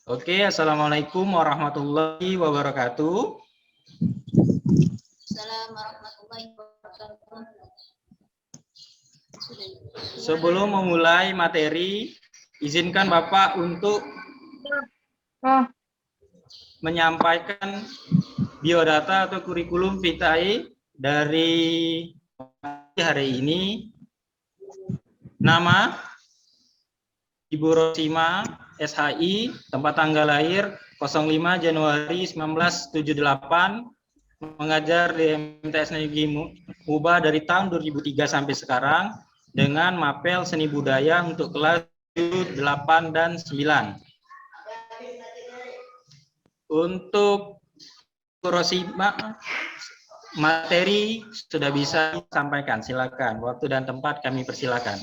Oke, assalamualaikum warahmatullahi wabarakatuh. Assalamualaikum warahmatullahi wabarakatuh. Sebelum memulai materi, izinkan Bapak untuk menyampaikan biodata atau kurikulum vitae dari hari ini. Nama Ibu Rosima SHI, tempat tanggal lahir 05 Januari 1978, mengajar di MTS Negeri Muba dari tahun 2003 sampai sekarang dengan mapel seni budaya untuk kelas 8 dan 9. Untuk Rosima, materi sudah bisa disampaikan, silakan. Waktu dan tempat kami persilakan.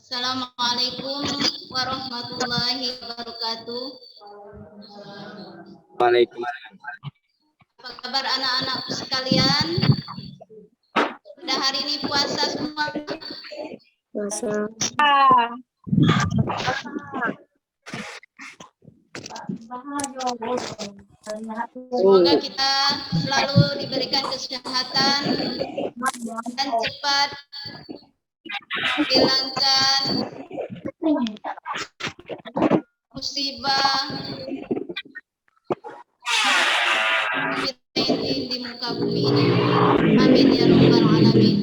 Assalamualaikum warahmatullahi wabarakatuh. Waalaikumsalam. Apa kabar anak-anakku sekalian? Pada hari ini puasa semua. Semoga kita selalu diberikan kesehatan dan cepat hilangkan musibah COVID-19 di muka bumi ini. Amin ya rabbal alamin.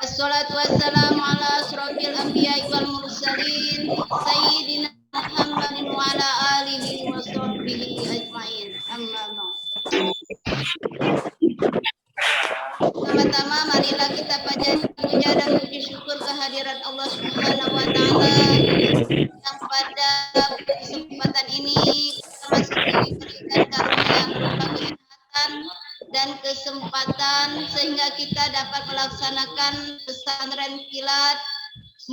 Assalatu wassalamu ala asrofil anbiya'i wal mursalin sayyidina Muhammadin wa ala alihi wa sahbihi ajma'in. Amma ba'd. Pertama-tama marilah kita panjatkan puja dan puji syukur kehadirat Allah Subhanahu wa taala yang pada kesempatan ini kita masih diberikan karunia berupa kesehatan dan kesempatan sehingga kita dapat melaksanakan pesantren kilat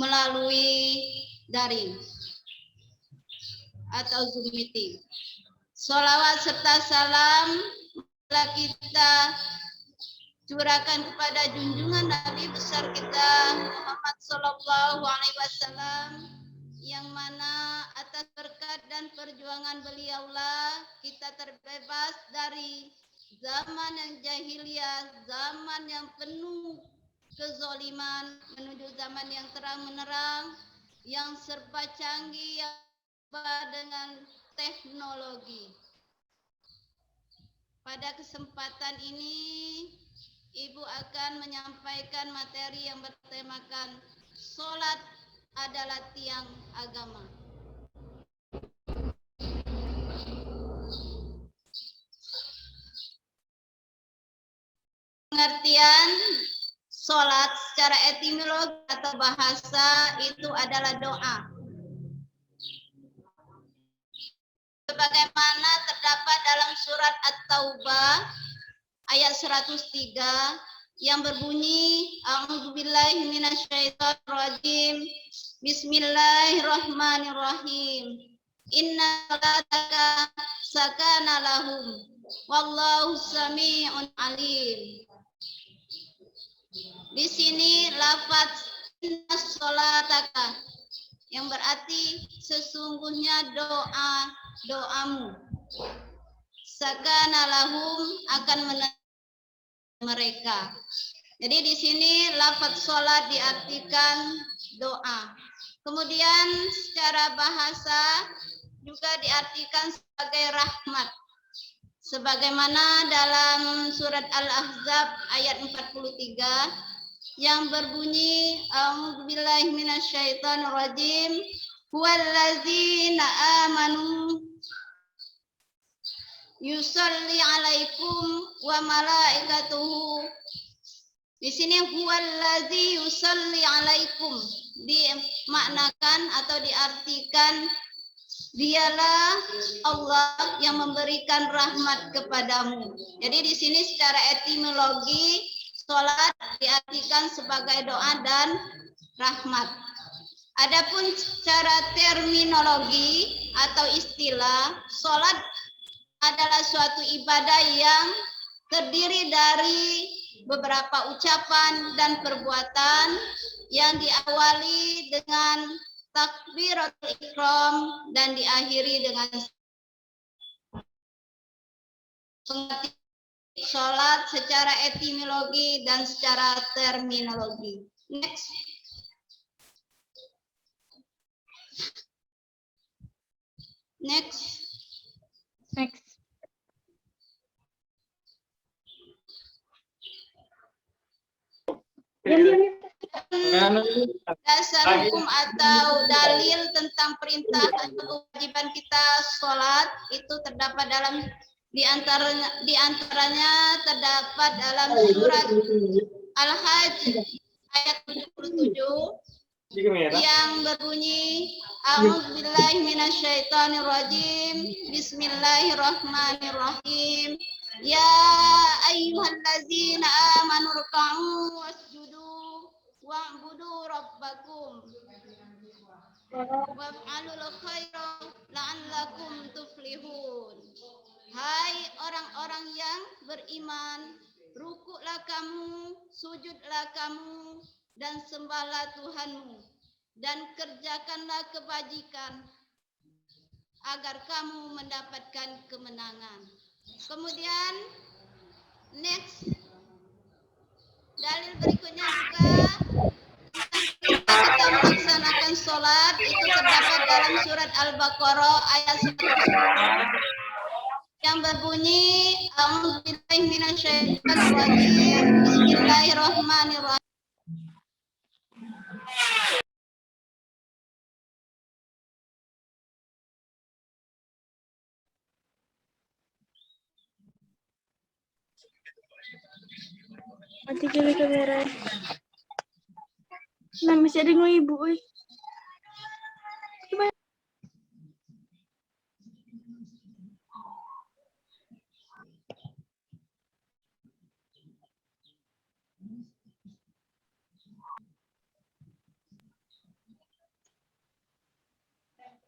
melalui daring atau Zoom meeting. Sholawat serta salam marilah kita curahkan kepada junjungan Nabi besar kita Muhammad Sallallahu Alaihi Wasallam, yang mana atas berkat dan perjuangan beliaulah kita terbebas dari zaman yang jahiliyah, zaman yang penuh kezoliman, menuju zaman yang terang menerang, yang serba canggih, yang serba dengan teknologi. Pada kesempatan ini Ibu akan menyampaikan materi yang bertemakan sholat adalah tiang agama. Pengertian sholat secara etimologi atau bahasa itu adalah doa. Sebagaimana terdapat dalam surat At-Taubah ayat 103 yang berbunyi A'udzubillahi minasyaitonirrajim. Bismillahirrahmanirrahim. Inna salataka sakana lahum wallahu sami'un alim. Di sini lafaz inna salataka yang berarti sesungguhnya doamu sakana lahum akan menerima mereka. Jadi di sini lafaz sholat diartikan doa. Kemudian secara bahasa juga diartikan sebagai rahmat. Sebagaimana dalam surat Al-Ahzab ayat 43 yang berbunyi A'udzubillahi minasyaitonirrajim huwallazina amanu yusalli alaikum wa malaikatuhu. Di sini huwallazi yusalli alaikum dimaknakan atau diartikan dialah Allah yang memberikan rahmat kepadamu. Jadi di sini secara etimologi sholat diartikan sebagai doa dan rahmat. Adapun secara terminologi atau istilah, sholat adalah suatu ibadah yang terdiri dari beberapa ucapan dan perbuatan yang diawali dengan takbiratul ihram dan diakhiri dengan pengertian sholat secara etimologi dan secara terminologi. Next. Next. Next. Dasar hukum atau dalil tentang perintah atau kewajiban kita sholat itu terdapat dalam diantaranya terdapat dalam surat Al-Hajj ayat 77 yang berbunyi A'udzubillahi minasyaitonirrajim Bismillahirrahmanirrahim Ya ayyuhallazina amanu ruk'u wasjudu wa'budu rabbakum waf'alul khaira la'allakum tuflihun. Hai orang-orang yang beriman, rukuklah kamu, sujudlah kamu, dan sembahlah Tuhanmu, dan kerjakanlah kebajikan agar kamu mendapatkan kemenangan. Kemudian next, dalil berikutnya juga kita melaksanakan sholat itu terdapat dalam surat Al-Baqarah ayat 110 yang berbunyi A'udzubillahi minasyaitonirrajim Bismillahirrahmanirrahim. Mati kali kamera. Nah, masih ada yang ibu.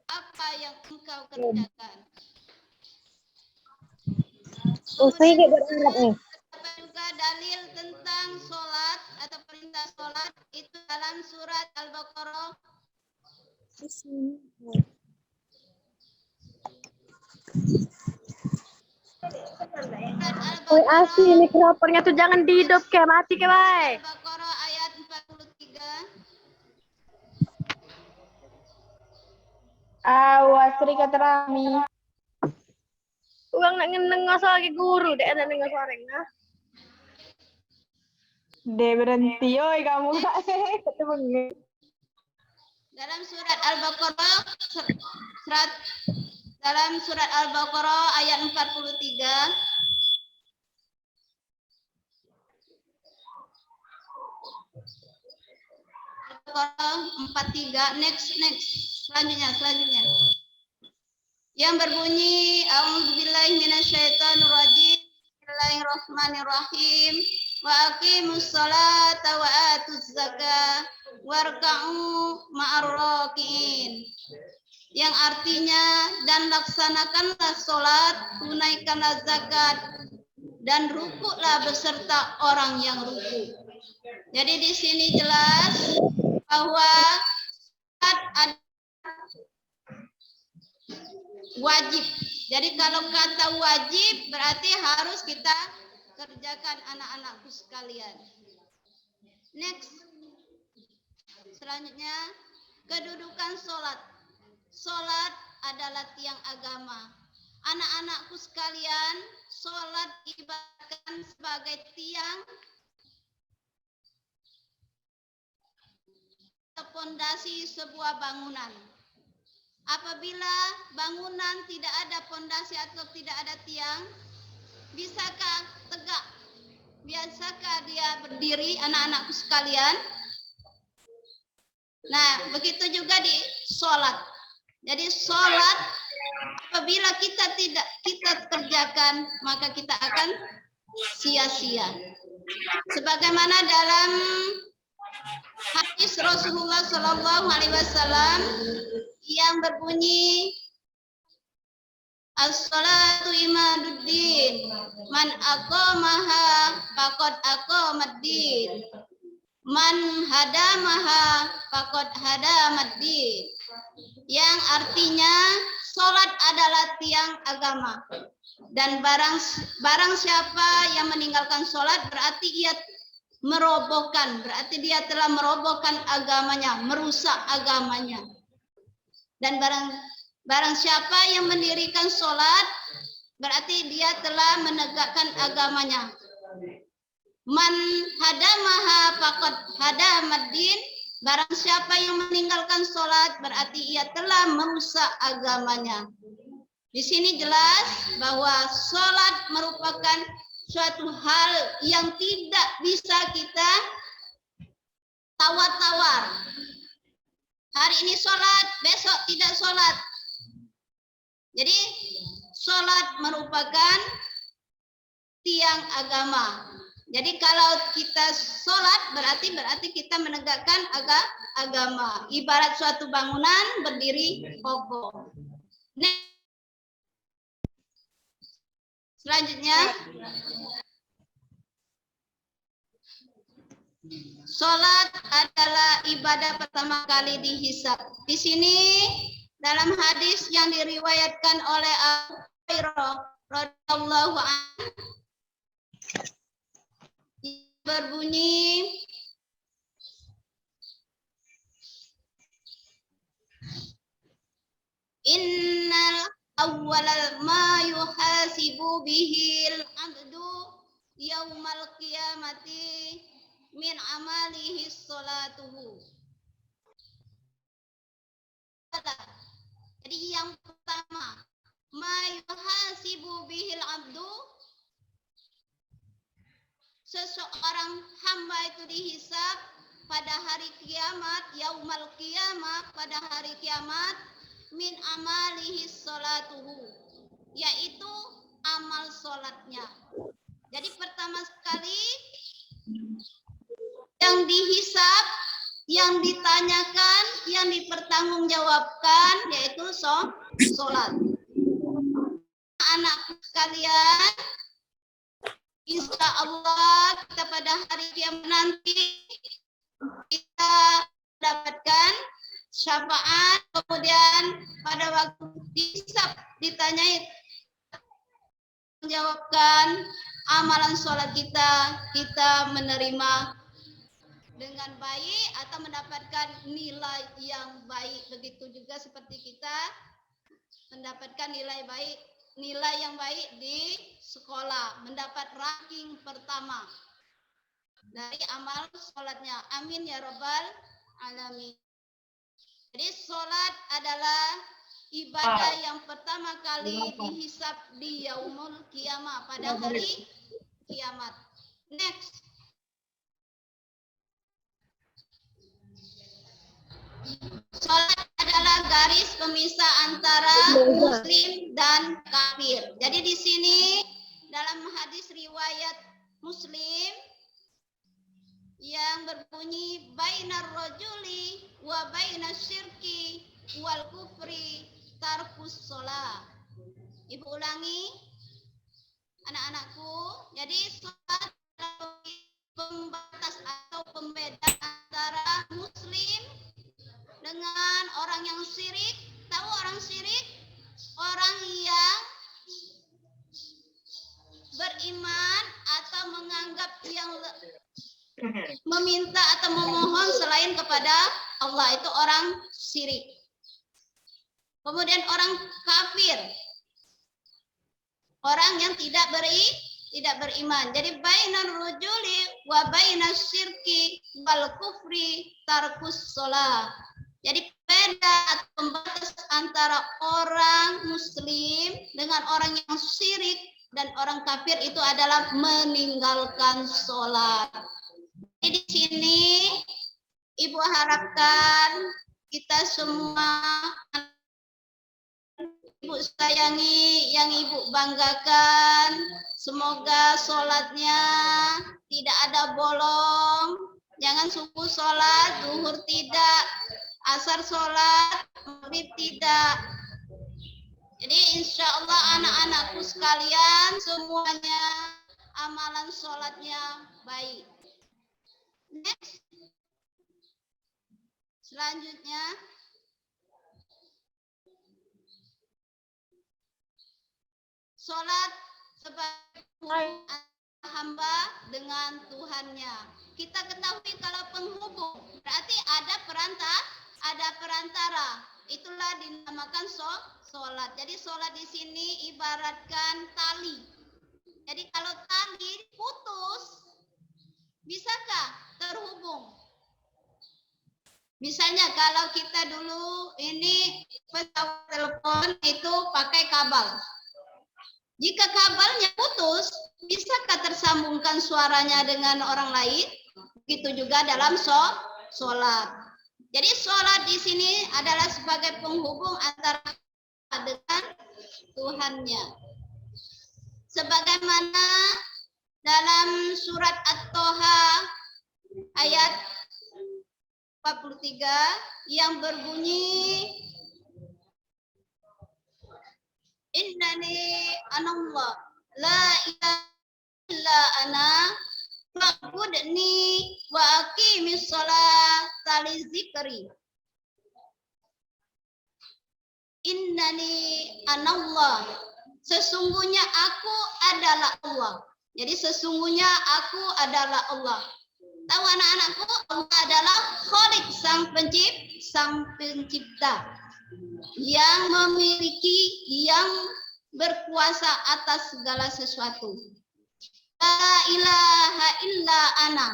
Apa yang engkau kerjakan? Saya berharap nih. Apa juga dalil tentang sholat atau perintah sholat itu dalam surat Al-Baqarah asli mikrofonnya tuh jangan dihidup kayak mati kayak baik. Al-Baqarah ayat 43. Awas Sri Katerami. Uang nak ngeneng soal guru deh ada nengok suaranya. Deh berhenti oi kamu ketemu. Dalam surat Al-Baqarah dalam surat Al-Baqarah ayat 43 43 next selanjutnya yang berbunyi A'udzubillahi minasyaitonirrajim Bismillahirrahmanirrahim wa aqimus sholata wa atuz zakah warka'u ma'ar raki'in yang artinya dan laksanakanlah sholat, tunaikanlah zakat dan rukuklah beserta orang yang rukuk. Jadi di sini jelas bahwa sholat adalah wajib. Jadi kalau kata wajib berarti harus kita kerjakan anak-anakku sekalian. Next. Selanjutnya, kedudukan sholat. Sholat adalah tiang agama. Anak-anakku sekalian, sholat diibaratkan sebagai tiang atau pondasi sebuah bangunan. Apabila bangunan tidak ada pondasi atau tidak ada tiang, bisakah tegak? Biasakah dia berdiri, anak-anakku sekalian? Nah, begitu juga di sholat. Jadi sholat apabila kita kerjakan, maka kita akan sia-sia. Sebagaimana dalam hadis Rasulullah SAW yang berbunyi As-salatu imaduddin. Man aqamaha faqad aqamaddin. Man hadamaha faqad hadamaddin. Yang artinya salat adalah tiang agama. Dan barang siapa yang meninggalkan salat berarti ia merobohkan, berarti dia telah merobohkan agamanya, merusak agamanya. Dan barang siapa yang mendirikan sholat, berarti dia telah menegakkan agamanya. Man hadamaha faqad hadamaddin. Barang siapa yang meninggalkan sholat, berarti ia telah merusak agamanya. Di sini jelas bahwa sholat merupakan suatu hal yang tidak bisa kita tawar-tawar. Hari ini sholat, besok tidak sholat. Jadi sholat merupakan tiang agama. Jadi kalau kita sholat berarti kita menegakkan agama. Ibarat suatu bangunan berdiri kokoh. Selanjutnya, sholat adalah ibadah pertama kali dihisab. Di sini dalam hadis yang diriwayatkan oleh Abu Hurairah radhiyallahu anhu berbunyi, innal awwalal ma yuhasibu bihil abdu yaumal qiyamati min amalihi sholatuhu. Jadi yang pertama, ma yuhasibu bihil abdu, seseorang hamba itu dihisab pada hari kiamat, yaumal qiyamah, pada hari kiamat, min amalihi sholatuhu, yaitu amal sholatnya. Jadi pertama sekali yang dihisab, yang ditanyakan, yang dipertanggungjawabkan yaitu sholat. Anak sekalian, insya Allah kita pada hari kiamat nanti kita dapatkan syafaat, kemudian pada waktu dihisab ditanyai, menjawabkan amalan sholat kita menerima dengan baik atau mendapatkan nilai yang baik. Begitu juga seperti kita mendapatkan nilai yang baik di sekolah, mendapat ranking pertama dari amal sholatnya. Amin ya rabbal alamin. Jadi sholat adalah ibadah yang pertama kali dihisab di yaumul qiyamah, pada hari kiamat. Next. Sholat adalah garis pemisah antara muslim dan kafir. Jadi di sini dalam hadis riwayat Muslim yang berbunyi bainar rajuli wa bainas syirki wal kufri tarkus sholat. Ibu ulangi anak-anakku. Jadi sholat adalah pembatas atau pembeda antara muslim dengan orang yang syirik. Tahu orang syirik? Orang yang beriman atau menganggap yang meminta atau memohon selain kepada Allah, itu orang syirik. Kemudian orang kafir, orang yang tidak beriman. Jadi bainar rujuli wa bainas syirki wal kufri tarkus shalah. Jadi beda atau pembatas antara orang muslim dengan orang yang syirik dan orang kafir itu adalah meninggalkan sholat. Jadi di sini Ibu harapkan kita semua, Ibu sayangi, yang Ibu banggakan, semoga sholatnya tidak ada bolong. Jangan subuh sholat, zuhur tidak, asar sholat, maghrib tidak. Jadi insya Allah anak-anakku sekalian semuanya amalan sholatnya baik. Next. Selanjutnya. Sholat sebagai hamba dengan Tuhannya. Kita ketahui kalau penghubung berarti ada perantara. Itulah dinamakan sholat. Jadi sholat di sini ibaratkan tali. Jadi kalau tali putus, bisakah terhubung? Misalnya kalau kita dulu ini pesawat telepon itu pakai kabel. Jika kabelnya putus, bisakah tersambungkan suaranya dengan orang lain? Begitu juga dalam sholat. Jadi sholat di sini adalah sebagai penghubung antara dengan Tuhannya. Sebagaimana dalam surat At-Toha ayat 43 yang berbunyi Innani anallah la ilaha illa ana fa'budni wa aqimis sholata li dzikri. Innani anallah, sesungguhnya aku adalah Allah. Jadi sesungguhnya aku adalah Allah. Tahu anak-anakku, Allah adalah Khalik, sang pencipta yang memiliki, yang berkuasa atas segala sesuatu. La ilaha illa ana,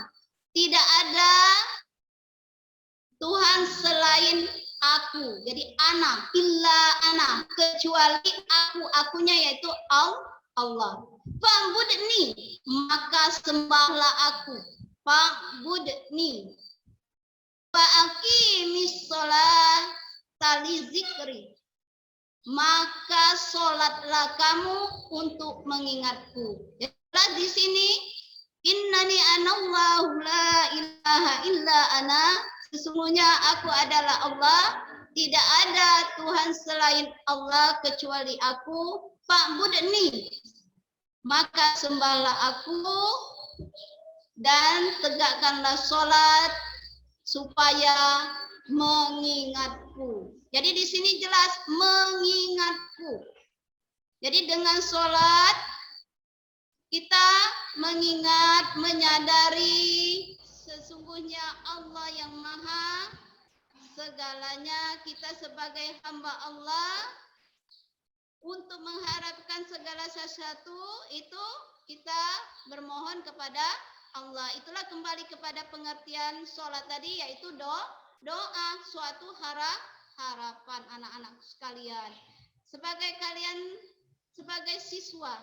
tidak ada Tuhan selain aku. Jadi ana, illa ana, kecuali akunya yaitu Allah. Fa'budni, maka sembahlah aku. Fa'budni wa aqimis sholata li dzikri, maka sholatlah kamu untuk mengingatku. Jadi di sini innani anallahu la ilaha illa ana, sesungguhnya aku adalah Allah, tidak ada Tuhan selain Allah kecuali aku. Fa'budni, maka sembahlah aku dan tegakkanlah sholat supaya mengingatku. Jadi di sini jelas mengingatku. Jadi dengan sholat kita mengingat, menyadari sesungguhnya Allah yang maha segalanya. Kita sebagai hamba Allah untuk mengharapkan segala sesuatu itu kita bermohon kepada Allah. Itulah kembali kepada pengertian sholat tadi, yaitu doa, suatu harapan anak-anak sekalian. Sebagai siswa,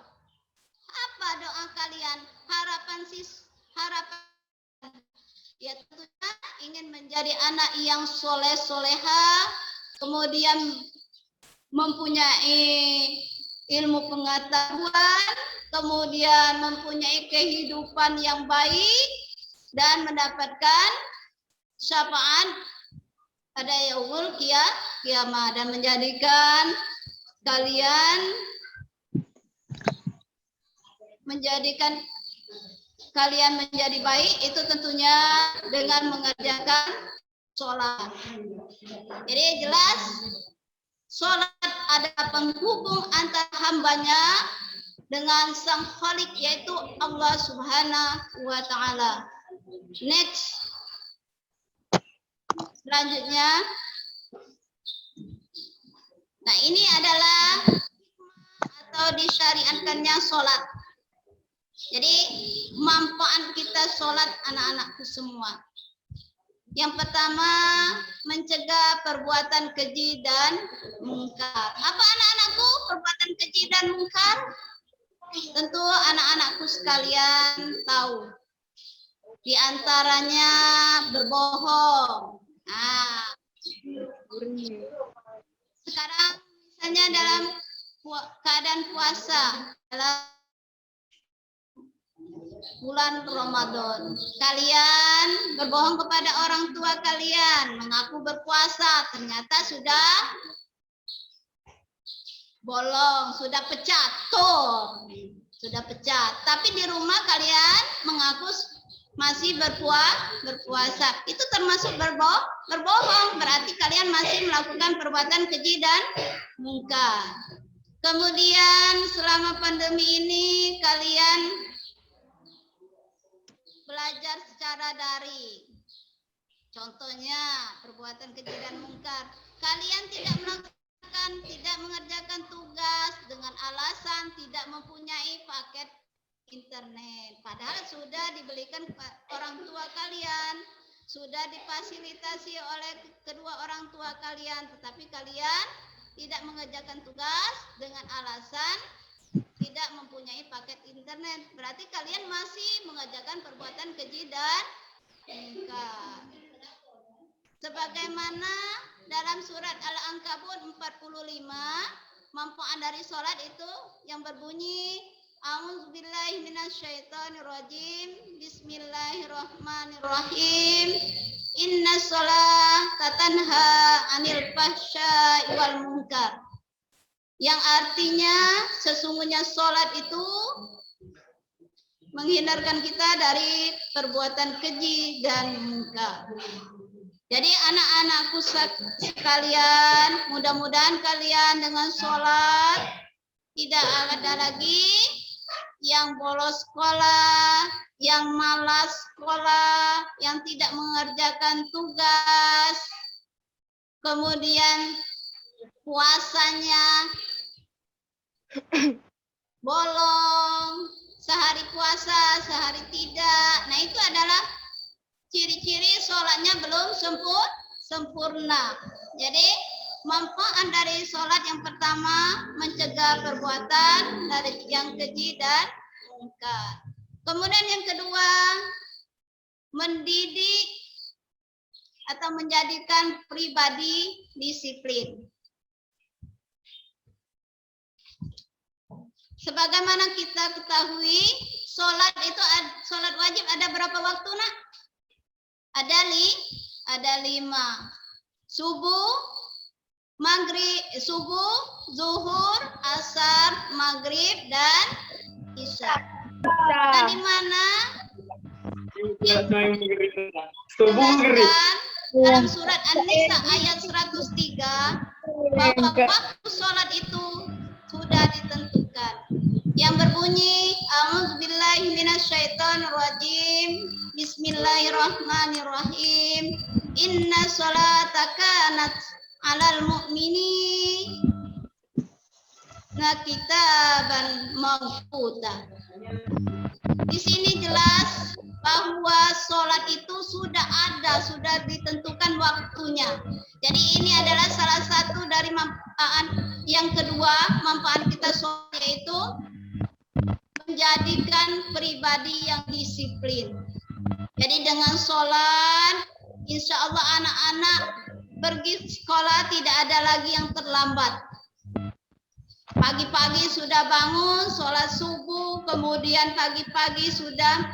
apa doa kalian? Harapan ya tentunya ingin menjadi anak yang soleh-soleha, kemudian mempunyai ilmu pengetahuan, kemudian mempunyai kehidupan yang baik dan mendapatkan syafaat pada yaumul kiamah, dan menjadikan kalian menjadi baik itu tentunya dengan mengerjakan sholat. Jadi jelas sholat adalah penghubung antara hambanya dengan sang Khalik, yaitu Allah Subhanahu wa Ta'ala. Next. Selanjutnya. Nah, ini adalah atau disyariatkannya sholat. Jadi manfaat kita sholat anak-anakku semua. Yang pertama, mencegah perbuatan keji dan mungkar. Apa anak-anakku perbuatan keji dan mungkar? Tentu anak-anakku sekalian tahu. Di antaranya berbohong. Nah, sekarang misalnya dalam keadaan puasa, dalam bulan Ramadan, kalian berbohong kepada orang tua kalian, mengaku berpuasa, ternyata sudah bolong, sudah pecat tuh. Sudah pecat. Tapi di rumah kalian mengaku masih berpuasa. Itu termasuk berbohong. Berarti kalian masih melakukan perbuatan keji dan mungkar. Kemudian selama pandemi ini kalian belajar secara daring. Contohnya perbuatan keji dan mungkar. Kalian tidak mengerjakan tugas dengan alasan tidak mempunyai paket internet. Padahal sudah dibelikan orang tua kalian, sudah difasilitasi oleh kedua orang tua kalian, tetapi kalian tidak mengerjakan tugas dengan alasan tidak mempunyai paket internet. Berarti kalian masih mengerjakan perbuatan keji dan mungkar. Sebagaimana dalam surat Al-Ankabut 45, manfaat dari sholat itu yang berbunyi A'udzubillahi minasyaitonirrajim. Bismillahirrahmanirrahim. Inna sholata tanha 'anil fahsya'i wal munkar. Yang artinya sesungguhnya sholat itu menghindarkan kita dari perbuatan keji dan munkar. Jadi anak-anakku sekalian, mudah-mudahan kalian dengan sholat tidak ada lagi yang bolos sekolah, yang malas sekolah, yang tidak mengerjakan tugas, kemudian puasanya bolong, sehari puasa, sehari tidak. Nah, itu adalah ciri-ciri sholatnya belum sempurna. Jadi manfaat dari sholat yang pertama mencegah perbuatan dari yang keji dan mungkar. Kemudian yang kedua, mendidik atau menjadikan pribadi disiplin. Sebagaimana kita ketahui, sholat sholat wajib ada berapa waktu, nak? Ada 5. Subuh, maghrib, subuh, zuhur, asar, maghrib, dan isya. Nah, di mana dalam surat An-Nisa ayat 103 bahwa waktu sholat itu sudah ditentukan. Yang berbunyi A'udzubillahi minasyaitonirrajim. Bismillahirrahmanirrahim. Inna sholata kanat 'alal mu'mini kitaban mawquta. Di sini jelas bahwa sholat itu sudah ditentukan waktunya. Jadi ini adalah salah satu dari manfaat yang kedua, manfaat kita sholat yaitu menjadikan pribadi yang disiplin. Jadi dengan sholat, insya Allah anak-anak pergi sekolah tidak ada lagi yang terlambat. Pagi-pagi sudah bangun, sholat subuh, kemudian pagi-pagi sudah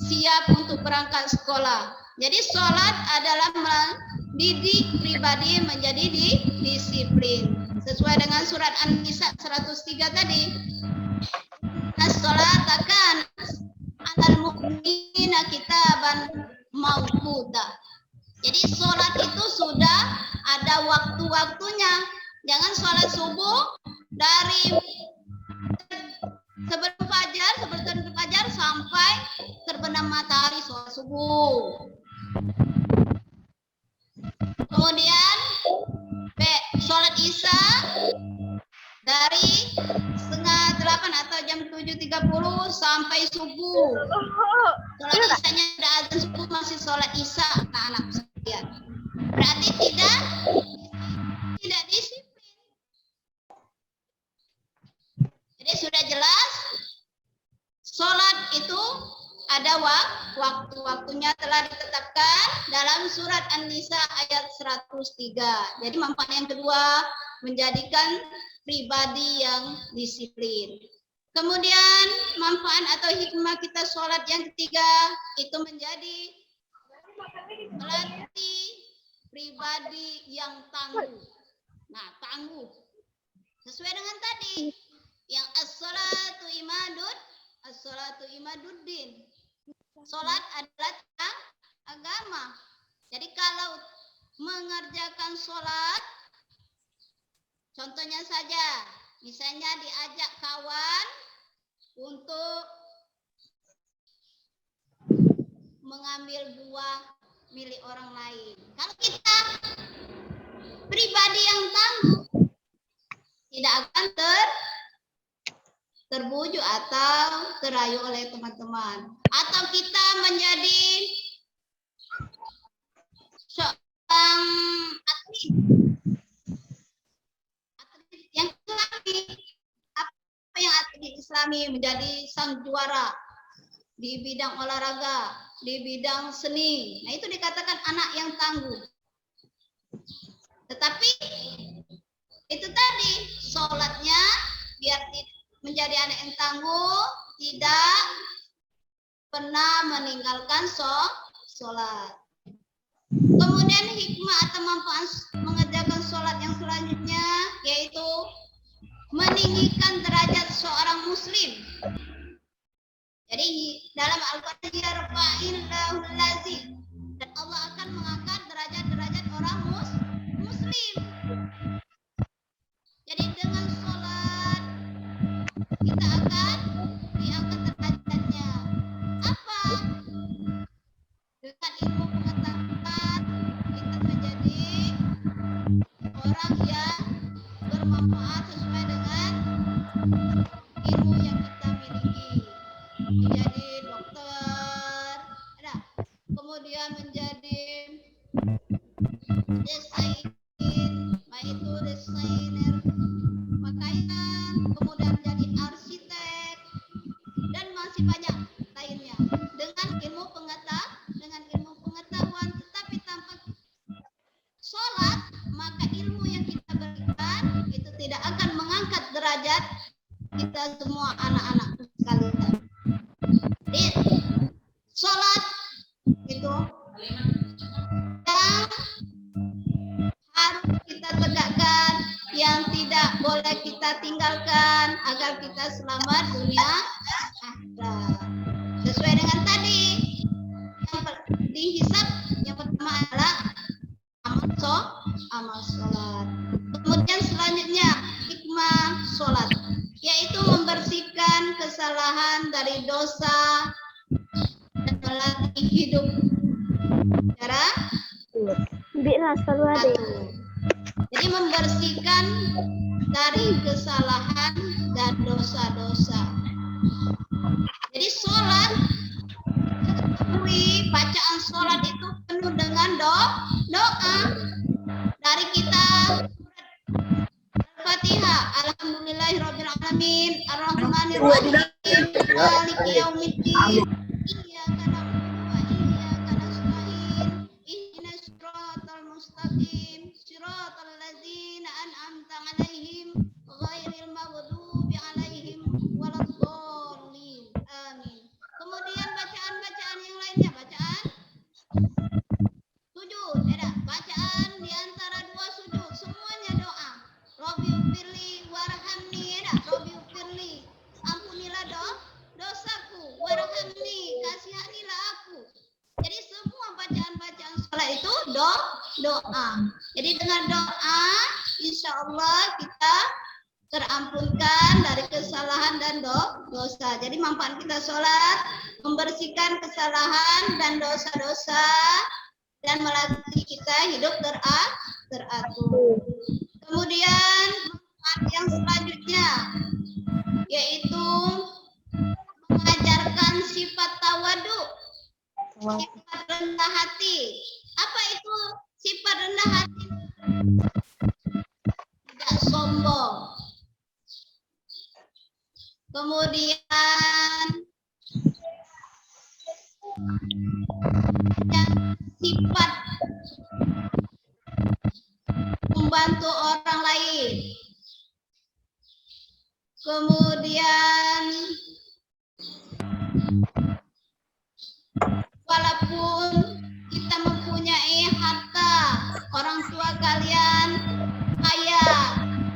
siap untuk berangkat sekolah. Jadi sholat adalah mendidik pribadi menjadi disiplin. Sesuai dengan surat An-Nisa 103 tadi. As-sholata kanat 'alal mu'minina kitaban mawquta. Jadi sholat itu sudah ada waktu-waktunya. Jangan sholat subuh dari sebelum fajar sampai terbenam matahari sholat subuh. Kemudian sholat isya dari setengah 8 atau jam 7.30 sampai subuh. Sholat isyanya sudah azan subuh masih sholat isya, anak-anak sekalian. Berarti tidak disiplin. Jadi sudah jelas sholat itu ada waktu-waktunya telah ditetapkan dalam surat An-Nisa ayat 103. Jadi manfaat yang kedua menjadikan pribadi yang disiplin. Kemudian manfaat atau hikmah kita sholat yang ketiga itu menjadi melatih pribadi yang tangguh. Nah, tangguh. Sesuai dengan tadi yang as-salatu imaduddin. Salat adalah tiang agama. Jadi kalau mengerjakan salat, contohnya saja, misalnya diajak kawan untuk mengambil buah milik orang lain. Kalau kita pribadi yang tangguh, tidak akan terbujuk atau terayu oleh teman-teman. Atau kita menjadi seorang atlet yang islami. Apa yang atlet islami menjadi sang juara di bidang olahraga, di bidang seni. Nah, itu dikatakan anak yang tangguh. Tetapi itu tadi, sholatnya biar menjadi anak yang tangguh, tidak pernah meninggalkan sholat. Kemudian hikmah atau manfaat mengerjakan sholat yang selanjutnya, yaitu meninggikan derajat seorang muslim. Jadi dalam Al-Quran, yarfa'illahul lazim, dan Allah akan mengangkat derajat-derajat orang muslim. Jadi dengan sholat kita akan diangkat derajatnya. Apa? Dengan ilmu pengetahuan kita menjadi orang yang bermanfaat sesuai dengan ilmu yang kita miliki. Menjadi dokter, kemudian menjadi desainer, baik itu desainer pakaian, kemudian menjadi arsitek, dan masih banyak lainnya dengan ilmu pengetahuan. Tetapi tanpa sholat, maka ilmu yang kita berikan itu tidak akan mengangkat derajat kita semua anak-anak sekalian. Jadi sholat itu yang harus kita tegakkan, yang tidak boleh kita tinggalkan agar kita selamat dunia akhirat. Sesuai dengan tadi, yang dihisab yang pertama adalah amal sholat. Kemudian selanjutnya hikmah sholat, yaitu membersihkan kesalahan dari dosa dan melatih hidup cara jadi membersihkan dari kesalahan dan dosa-dosa. Jadi sholat, bacaan sholat itu penuh dengan doa. Dari kita Al-Fatihah, Alhamdulillahirabbil alamin, Ar-Rahmanir-Rahim, Maliki yaumiddin, Iyyaka na'budu wa iyyaka nasta'in, ihdinas siratal mustaqim, siratal ladzina an'amta 'alaihim, ghairil maghdubi 'alaihim waladdallin. Amin. Kemudian bacaan-bacaan yang lainnya, bacaan sujud, bacaan di antara dua sujud, semuanya doa. Rabbighfirli warhamni, Rabbighfirli, ampunilah dosaku, warhamni, kasihanilah aku. Jadi semua bacaan-bacaan sholat itu doa. Jadi dengan doa, insya Allah kita terampunkan dari kesalahan dan dosa. Jadi manfaat kita sholat, membersihkan kesalahan dan dosa-dosa, dan melatih kita hidup teratur. Kemudian manfaat yang selanjutnya, yaitu mengajarkan sifat tawadu, sifat rendah hati. Apa itu sifat rendah hati? Tidak sombong. Kemudian sifat membantu orang lain. Kemudian walaupun kita mempunyai harta, orang tua kalian kaya,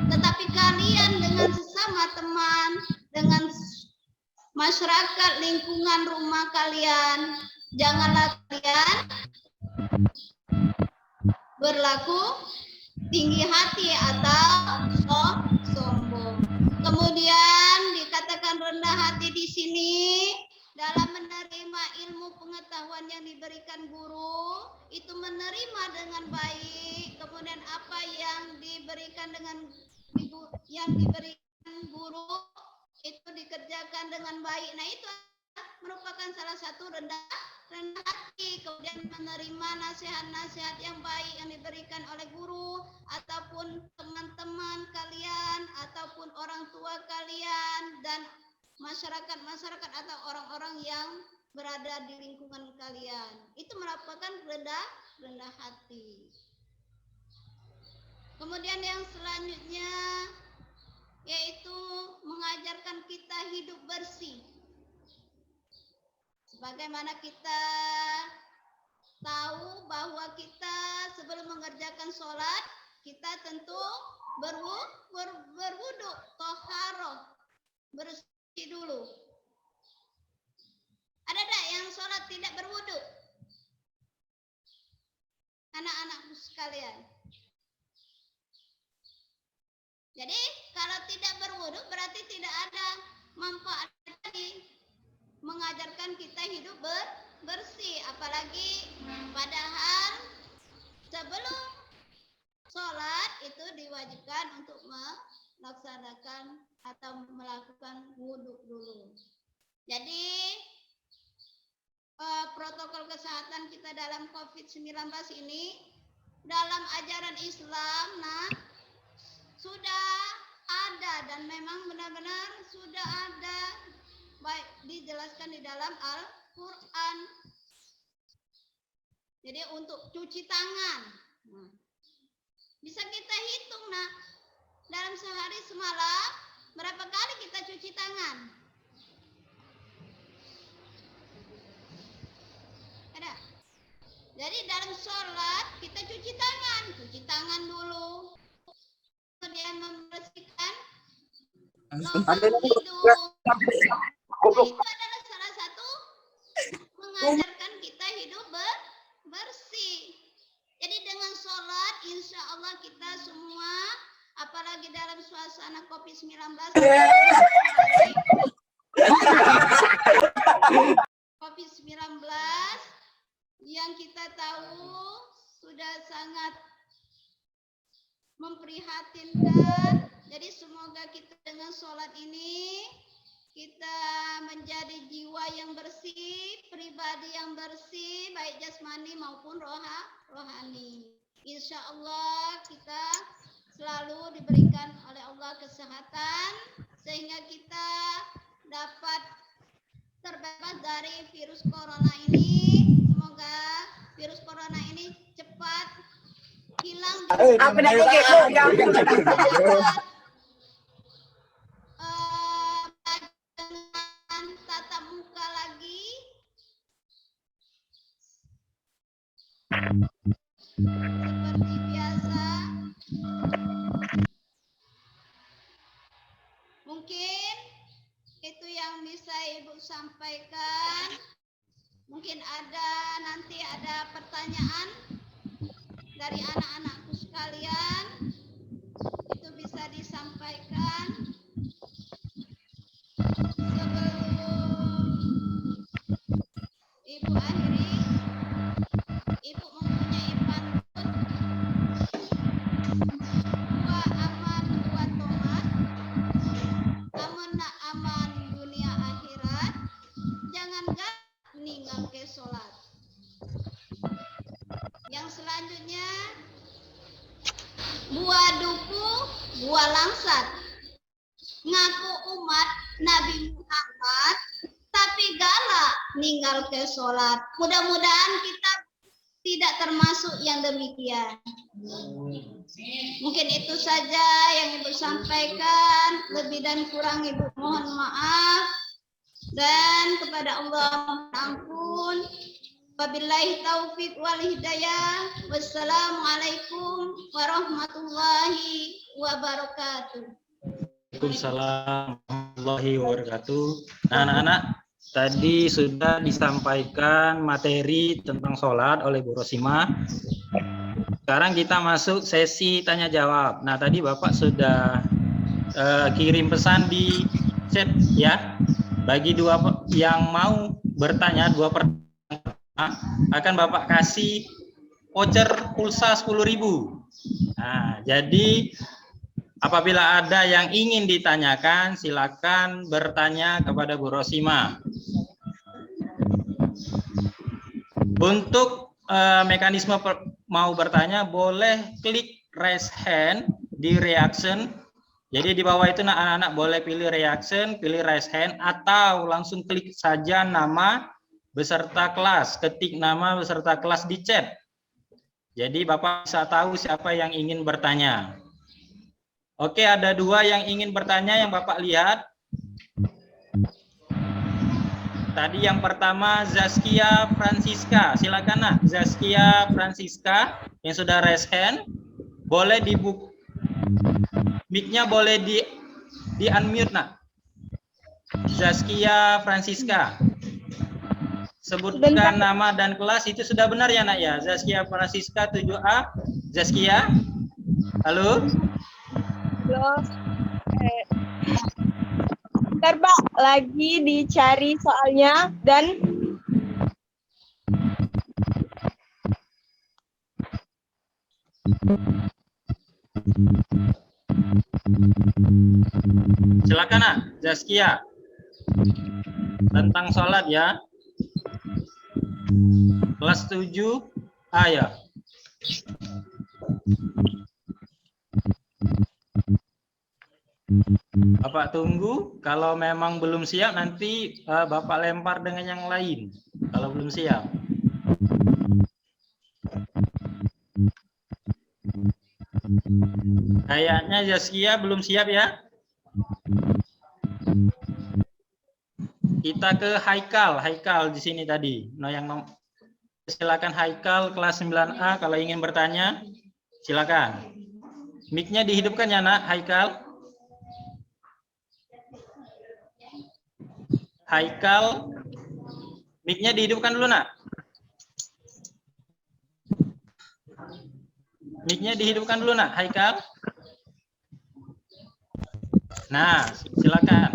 tetapi kalian sesama teman, dengan masyarakat lingkungan rumah kalian. Janganlah kalian berlaku tinggi hati atau sombong. Kemudian dikatakan rendah hati di sini dalam menerima ilmu pengetahuan yang diberikan guru, itu menerima dengan baik. Kemudian apa yang diberikan guru itu dikerjakan dengan baik. Nah, itu merupakan salah satu rendah hati. Kemudian menerima nasihat-nasihat yang baik yang diberikan oleh guru ataupun teman-teman kalian ataupun orang tua kalian dan masyarakat atau orang-orang yang berada di lingkungan kalian. Itu merupakan rendah hati. Kemudian yang selanjutnya yaitu mengajarkan kita hidup bersih. Sebagaimana kita tahu bahwa kita sebelum mengerjakan sholat, kita tentu berwudu, toharoh, bersih dulu. Ada tak yang sholat tidak berwudu? Anak-anakku sekalian. Jadi kalau tidak berwudu berarti tidak ada manfaat dari mengajarkan kita hidup bersih. Apalagi padahal sebelum sholat itu diwajibkan untuk melaksanakan atau melakukan wudu dulu. Jadi protokol kesehatan kita dalam COVID-19 ini dalam ajaran Islam sudah ada dan memang benar-benar sudah ada baik dijelaskan di dalam Al-Quran. Jadi untuk cuci tangan bisa kita hitung dalam sehari semalam berapa kali kita cuci tangan? Ada. Jadi dalam sholat kita cuci tangan dulu. Kemudian membersihkan lubang hidung. Itu adalah salah satu mengajarkan kita hidup bersih. Jadi dengan sholat, insya Allah kita semua, apalagi dalam suasana COVID-19, yang kita tahu sudah sangat memprihatinkan. Jadi semoga kita dengan sholat ini kita menjadi jiwa yang bersih, pribadi yang bersih, baik jasmani maupun rohani. Insya Allah kita selalu diberikan oleh Allah kesehatan sehingga kita dapat terbebas dari virus corona ini. Semoga virus corona ini cepat hilang. Dengan tatap muka lagi. Seperti biasa. Mungkin itu yang bisa Ibu sampaikan. Mungkin nanti ada pertanyaan dari anak-anakku sekalian. Itu bisa disampaikan. Sebelum Ibu akhiri, Ibu mempunyai pantun. Dua aman, dua tomat. Aman nak aman dunia akhirat. Jangan gak meninggal ke sholat. Yang selanjutnya, buah duku, buah langsat. Ngaku umat Nabi Muhammad, tapi galak meninggal ke sholat. Mudah-mudahan kita tidak termasuk yang demikian. Mungkin itu saja yang Ibu sampaikan. Lebih dan kurang Ibu mohon maaf. Dan kepada Allah mohon ampun. Wabillahi taufiq wal hidayah. Wassalamualaikum warahmatullahi wabarakatuh. Waalaikumsalam warahmatullahi wabarakatuh. Nah, anak-anak, tadi sudah disampaikan materi tentang sholat oleh Bu Rosima. Sekarang kita masuk sesi tanya jawab. Nah, tadi Bapak sudah kirim pesan di chat ya. Bagi yang mau bertanya, dua pertanyaan akan Bapak kasih voucher pulsa 10.000. Nah, jadi apabila ada yang ingin ditanyakan, silakan bertanya kepada Bu Rosima. Untuk mekanisme mau bertanya, boleh klik raise hand di reaction. Jadi di bawah itu anak-anak boleh pilih reaction, pilih raise hand, atau langsung klik saja nama beserta kelas. Ketik nama beserta kelas di chat. Jadi Bapak bisa tahu siapa yang ingin bertanya. Oke, ada dua yang ingin bertanya yang Bapak lihat. Tadi yang pertama Zaskia Francisca. Silakan nak, Zaskia Francisca yang sudah raise hand. Boleh dibuka mic-nya, boleh di unmute nak. Zaskia Francisca. Sebutkan nama dan kelas, itu sudah benar ya nak ya. Zaskia Francisca 7A. Zaskia. Halo. Halo. Bentar, Pak, lagi dicari soalnya dan silakan nak, Zaskia. Tentang sholat ya. Kelas 7A ya. Bapak tunggu, kalau memang belum siap nanti Bapak lempar dengan yang lain. Kalau belum siap. Kayaknya Zaskia belum siap ya. Kita ke Haikal, Haikal di sini tadi. Nah, silakan Haikal kelas 9A kalau ingin bertanya, silakan. Mic-nya dihidupkan ya nak, Haikal. Haikal, mic-nya dihidupkan dulu nak. Mic-nya dihidupkan dulu nak, Haikal. Nah, silakan.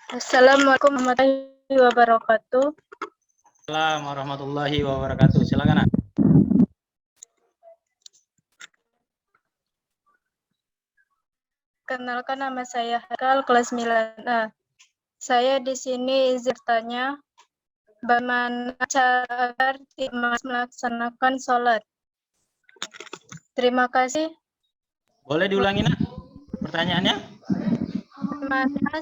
Assalamualaikum warahmatullahi wabarakatuh. Assalamualaikum warahmatullahi wabarakatuh. Silakan nak. Kenalkan, nama saya Haikal, kelas 9A. Saya di sini izin bertanya, bagaimana cara agar tidak melaksanakan sholat? Terima kasih. Boleh diulangi nak pertanyaannya? Bagaimana cara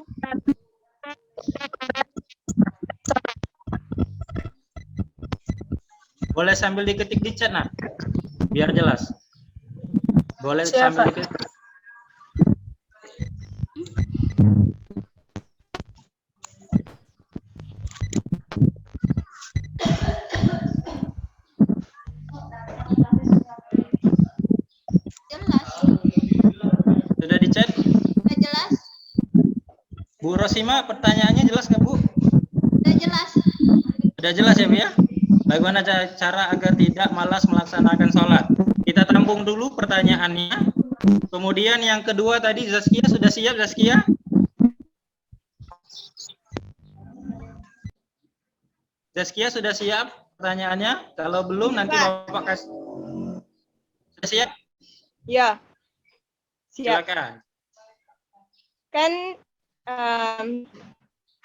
Boleh sambil diketik di chat nak, biar jelas. Boleh Siapa? sambil diketik. Jelas. Sudah di chat? Sudah jelas. Bu Rosima, pertanyaannya jelas nggak Bu? Sudah jelas. Sudah jelas ya Bu ya? Bagaimana cara agar tidak malas melaksanakan sholat? Kita tampung dulu pertanyaannya. Kemudian yang kedua tadi Zaskia, sudah siap Zaskia? Zaskia sudah siap pertanyaannya? Kalau belum nanti Bapak kasih. Sudah siap? Ya, siap. Silakan. Kan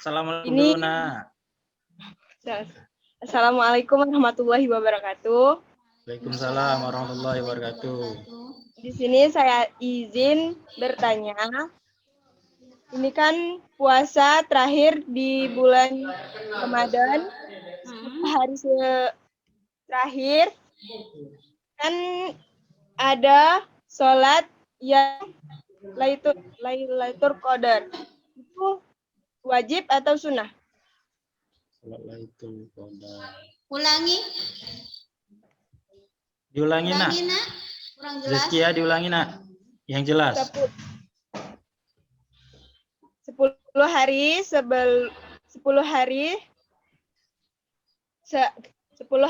Assalamualaikum ini- dulu nak. Assalamualaikum warahmatullahi wabarakatuh. Waalaikumsalam warahmatullahi wabarakatuh. Di sini saya izin bertanya. Ini kan puasa terakhir di bulan Ramadan, hari terakhir kan ada sholat yang Lailatul Qadar. Itu wajib atau sunnah? Lailatul Qadar. Ulangi. Diulangi, Nak. Ulangi, Nak. Kurang jelas. Zaskia, diulangi, Nak. Yang jelas. 10 hari 10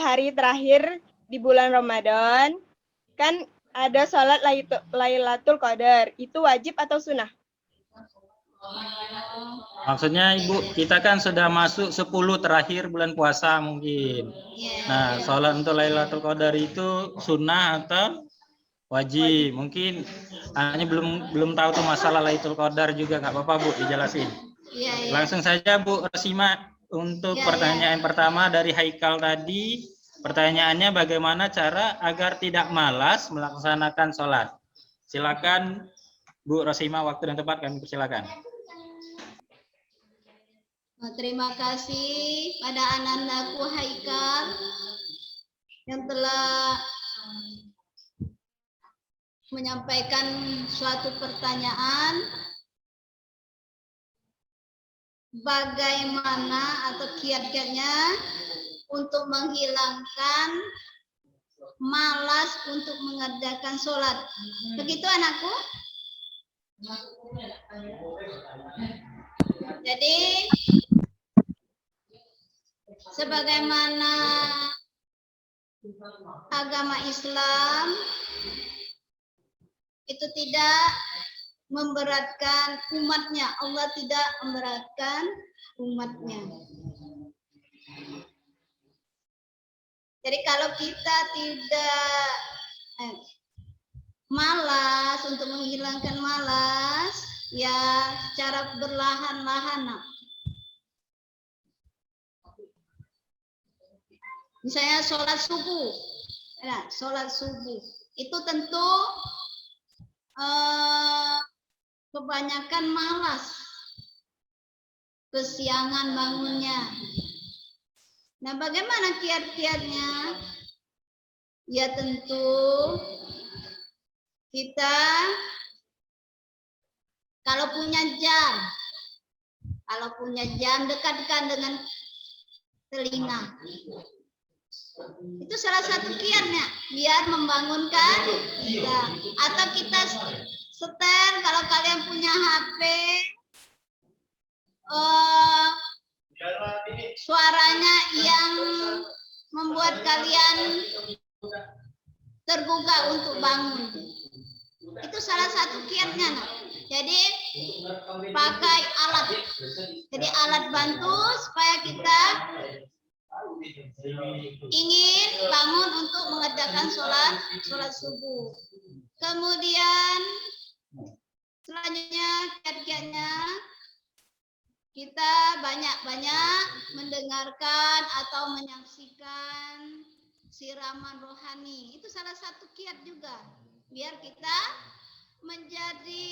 hari terakhir di bulan Ramadan kan ada sholat Lailatul Qadar. Itu wajib atau sunnah? Maksudnya Ibu, kita kan sudah masuk 10 terakhir bulan puasa mungkin. Nah, sholat untuk Lailatul Qadar itu sunnah atau wajib? Mungkin anaknya belum tahu tuh masalah Lailatul Qadar juga, nggak apa-apa Bu, dijelasin. Langsung saja Bu Rosima untuk pertanyaan pertama dari Haikal tadi. Pertanyaannya bagaimana cara agar tidak malas melaksanakan sholat? Silakan Bu Rosima, waktu dan tempat kami persilakan. Terima kasih pada anandaku Haikal yang telah menyampaikan suatu pertanyaan, bagaimana atau kiat-kiatnya untuk menghilangkan malas untuk mengerjakan sholat. Begitu anakku? Jadi sebagaimana agama Islam itu tidak memberatkan umatnya, Allah tidak memberatkan umatnya. Jadi kalau kita tidak malas, untuk menghilangkan malas, ya secara berlahan-lahan. Misalnya sholat subuh, itu tentu kebanyakan malas, kesiangan bangunnya. Nah, bagaimana kiat-kiatnya? Ya tentu kita kalau punya jam dekatkan dengan telinga. Itu salah satu kiatnya biar membangunkan kita. Atau kita setel, kalau kalian punya HP suaranya yang membuat kalian tergugah untuk bangun. Itu salah satu kiatnya. Jadi pakai alat. Jadi alat bantu supaya kita ingin bangun untuk mengerjakan sholat subuh. Kemudian selanjutnya kiat-kiatnya kita banyak-banyak mendengarkan atau menyaksikan siraman rohani. Itu salah satu kiat juga. Biar kita menjadi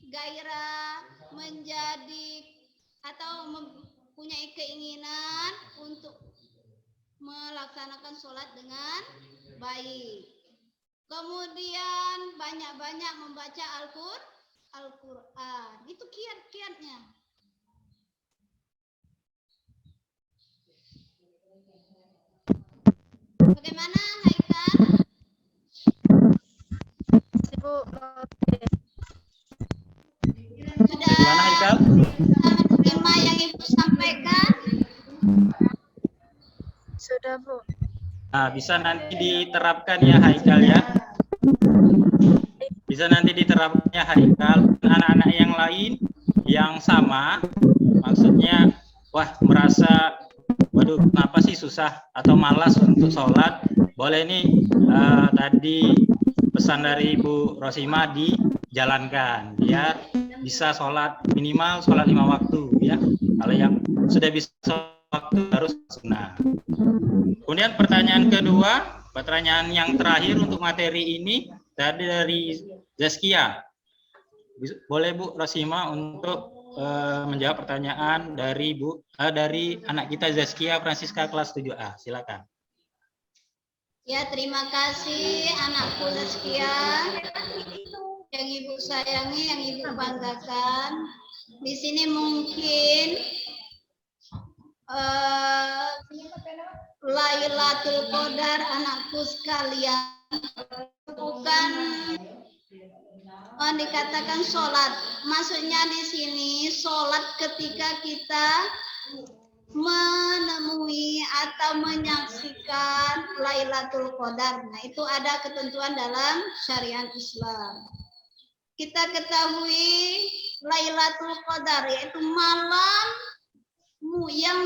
gairah, atau mempunyai keinginan untuk melaksanakan sholat dengan baik. Kemudian banyak-banyak membaca Al-Quran. Itu kiat-kiatnya. Bagaimana Haikal? Ibu, Sudah Bagaimana Haikal? menerima yang Ibu sampaikan? sudah Bu. Nah, bisa nanti diterapkan ya Haikal ya. Bisa nanti diterapkannya Haikal. Anak-anak yang lain yang sama, maksudnya wah merasa waduh kenapa sih susah atau malas untuk sholat, boleh nih tadi pesan dari Ibu Rosima dijalankan biar bisa sholat minimal sholat 5 waktu ya. Kalau yang sudah bisa sholat waktu harus sunnah. Kemudian pertanyaan kedua, pertanyaan yang terakhir untuk materi ini tadi dari Zaskia. Boleh Bu Rosima untuk menjawab pertanyaan dari dari anak kita Zaskia Francisca kelas 7A. Silakan. Ya, terima kasih anakku Zaskia. Yang Ibu sayangi, yang Ibu banggakan. Di sini mungkin Lailatul Qadar anakku sekalian bukan dikatakan sholat. Maksudnya di sini sholat ketika kita menemui atau menyaksikan Lailatul Qadar. Nah, itu ada ketentuan dalam syariat Islam. Kita ketahui Lailatul Qadar yaitu malam yang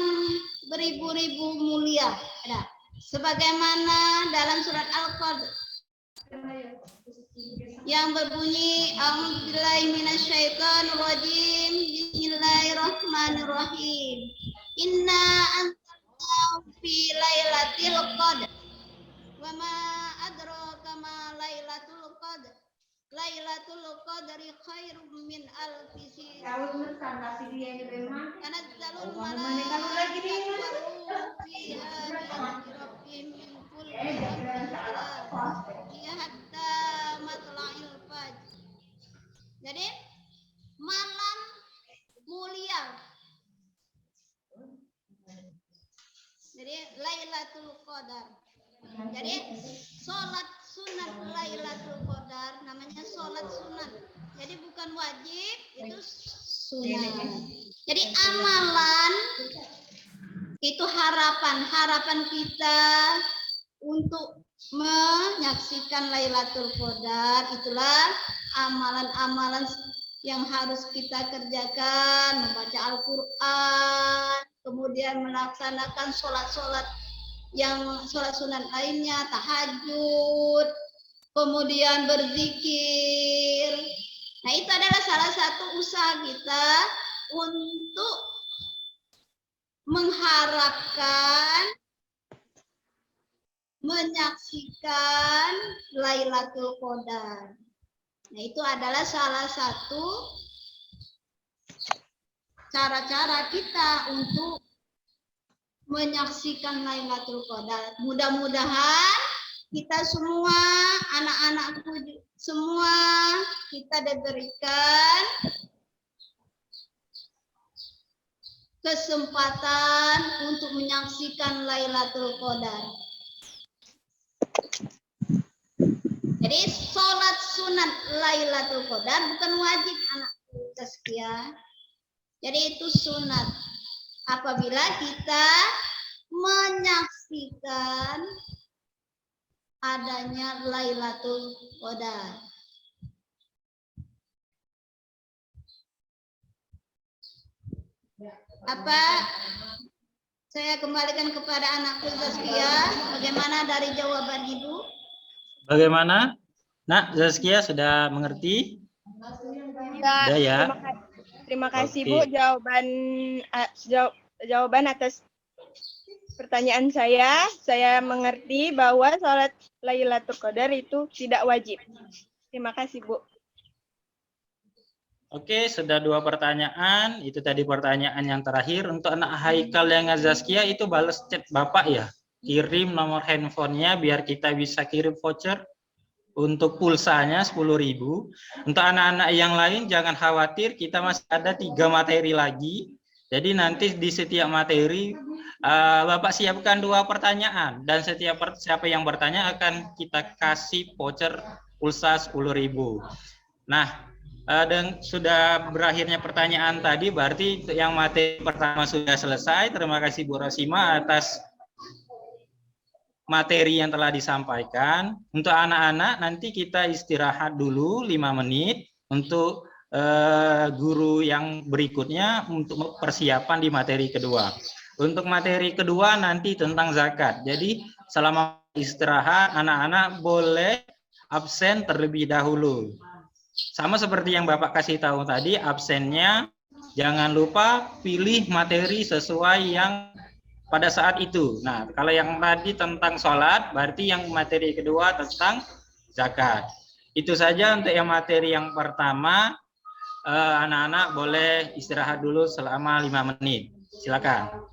beribu-ribu mulia. Ada. Sebagaimana dalam surat Al-Qadr yang berbunyi A'udzubillahi minasyaitonirrajim. Bismillahirrahmanirrahim. Inna anzalnahu fi lailatul qadr. Wa ma adraka ma lailatul qadr. Lailatul qadri khairum min alfi syahr. Tanazzalul malaikatu fiha bi-rabbihim min kulli amrin hatta matla'il fajr. Jadi malam mulia. Jadi Lailatul Qadar. Jadi sholat sunat Lailatul Qadar namanya sholat sunat. Jadi bukan wajib, itu sunat. Jadi amalan itu harapan kita untuk menyaksikan Lailatul Qadar. Itulah amalan-amalan yang harus kita kerjakan, membaca Al-Quran, kemudian melaksanakan sholat-sholat yang sholat sunat lainnya, tahajud, kemudian berzikir. Nah, itu adalah salah satu usaha kita untuk mengharapkan menyaksikan Lailatul Qadar. Nah, itu adalah salah satu cara-cara kita untuk menyaksikan Lailatul Qadar. Mudah-mudahan kita semua, anak-anakku semua, kita diberikan kesempatan untuk menyaksikan Lailatul Qadar. Jadi sholat sunat Lailatul Qadar bukan wajib anakku Zaskia. Jadi itu sunat. Apabila kita menyaksikan adanya Lailatul Qadar. Apa? Saya kembalikan kepada anakku Zaskia. Bagaimana dari jawaban Ibu? Bagaimana? Nak, Zaskia sudah mengerti? Sudah ya. Terima kasih Oke. Bu jawaban atas pertanyaan saya. Saya mengerti bahwa sholat Lailatul Qadar itu tidak wajib. Terima kasih Bu. Oke, sudah 2 pertanyaan. Itu tadi pertanyaan yang terakhir. Untuk anak Haikal yang Zaskia itu balas chat Bapak ya. Kirim nomor handphonenya biar kita bisa kirim voucher. Untuk pulsanya 10.000. Untuk anak-anak yang lain jangan khawatir, kita masih ada 3 materi lagi. Jadi nanti di setiap materi Bapak siapkan 2 pertanyaan dan setiap siapa yang bertanya akan kita kasih voucher pulsa 10.000. Nah, dan sudah berakhirnya pertanyaan tadi, berarti yang materi pertama sudah selesai. Terima kasih Bu Rosima atas materi yang telah disampaikan. Untuk anak-anak nanti kita istirahat dulu 5 menit untuk guru yang berikutnya untuk persiapan di materi kedua. Untuk materi kedua nanti tentang zakat. Jadi selama istirahat anak-anak boleh absen terlebih dahulu. Sama seperti yang Bapak kasih tahu tadi, absennya jangan lupa pilih materi sesuai yang pada saat itu. Nah, kalau yang tadi tentang sholat, berarti yang materi kedua tentang zakat. Itu saja untuk yang materi yang pertama. Anak-anak boleh istirahat dulu selama 5 menit. Silakan.